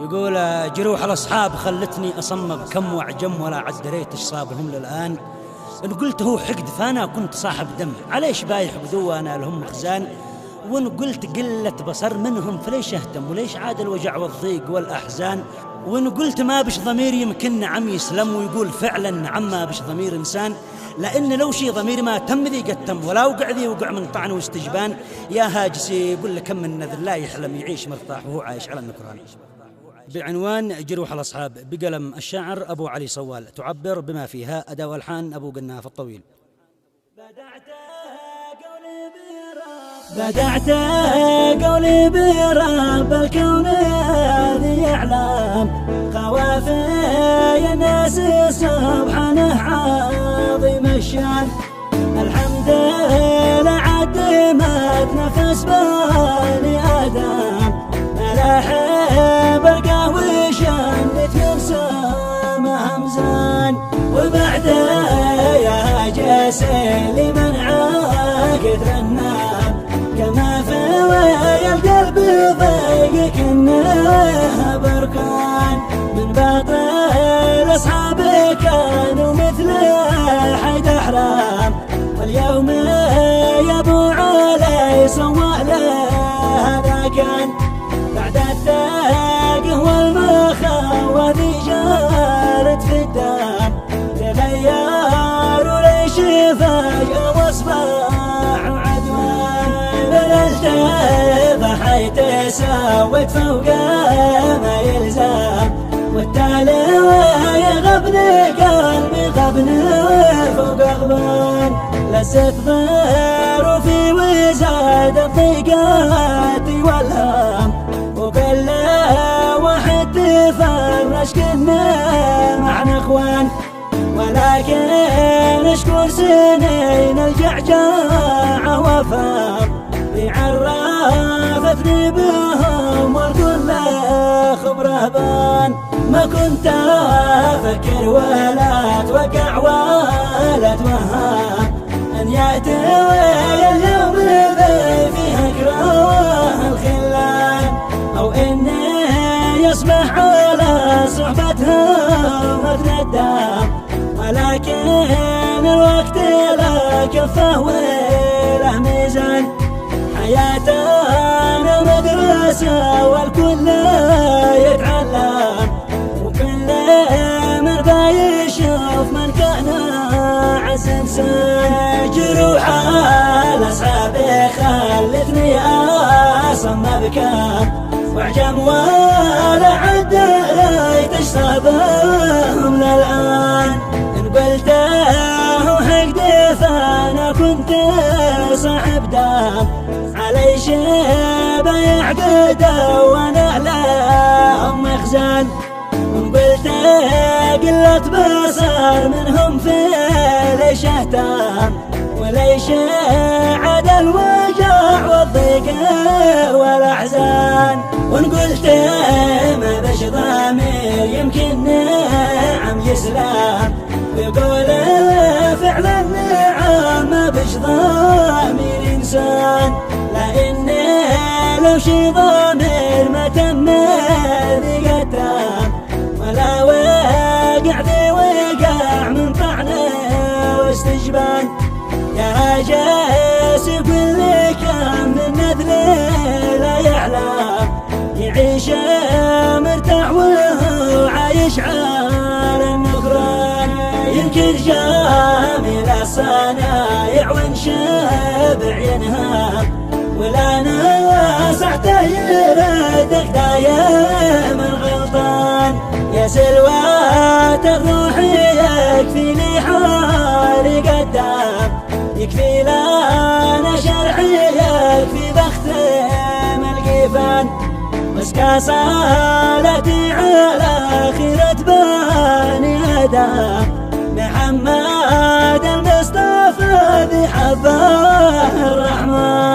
يقول جروح الأصحاب خلتني أصم بكم وأعجم ولا عد دريت إيش صابهم للآن. إن قلت هو حقد فأنا كنت صاحب دم، عليش بايح بذوة أنا لهم خزان. وإن قلت قلة بصر منهم فليش أهتم، وليش عاد الوجع والضيق والأحزان. وإن قلت ما بش ضمير يمكن نعم يسلم، ويقول فعلا نعم ما بش ضمير إنسان. لأن لو شي ضمير ما تم ذي قد تم، ولا وقع ذي وقع من طعن واستجبان. يا هاجسي يقول لك كم من نذر لا يحلم يعيش مرتاح وهو عايش على النكران. بعنوان جروح الأصحاب بقلم الشاعر أبو علي صوال، تعبر بما فيها أداء والحان أبو قناف الطويل. بدعت قولي برب الكون ذي يعلم، خوافي الناس سبحانه عظيم الشان. الحمد لله عدمت نفس بني آدم، ملاحب القهوة شنت من سما همزان. وبعد يا جاسي لمن عاقد النام، كما في ويا القلب ضيق كأنه بركان. من باطل أصحابي كانوا مثل حيد أحرام، واليوم يا أبو علي سوى له هذا كان. بعد الثاق والمخاوة ذي جارت في الدم، تغير وليش فجأة واصبح عدوان. بللت ضحيت سويت فوق ما يلزم، والتالي يغبني قلبي غبن فوق غبان. لست غير في وزاد الضيقات والهام، وكل واحد تفرش كنا معنا اخوان. ولكن اشكر سنين الجعجاع وفاق، عرفتني بهم والكل خبره بان. ما كنت افكر ولا اتوقع ولا اتوهم ان ياتي اليوم اللي فيه اكره الخلان، او اني يصبح على صحبتهم اتندم. ولكن الوقت لا كفه وله ميزان، حياتنا مدرسة والكل يتعلم، وكل من بايشوف من كان عز انسان. جروح الأصحاب خلتني أصم بكم واعجم ولا عد ريت ايش صابهم للآن. إن قلته حقد فأنا كنت صاحب دم، علي شيبة يعقده وانا لهم مخزن. وإن قلت قلة بصر منهم في ليش اهتم، وليش عاد الوجع والضيق والأحزان. وإن قلت ما بش ضمير يمكن نعم يسلم، ويقول فعلا نعم ما بش ضمير إنسان. لأني لو شي ضمير ما تم ذي قدام، ولا وقع ذي وقع من طعنه واستجبان. يا جاس يقول لي كم من نذل لا يعلم، يعيش مرتاح وهو عايش على النكران. ينكر جميل الصنايع وانشبع ينهام، ولا نصحته يردك دايم الغلطان. يا سلوات الروح يكفي لي حالي قدام، يكفي لنا شرحي يكفي بختم القيفان. مسكى صالتي على خيرة بني آدم، محمد المصطفى ذي حبه الرحمن.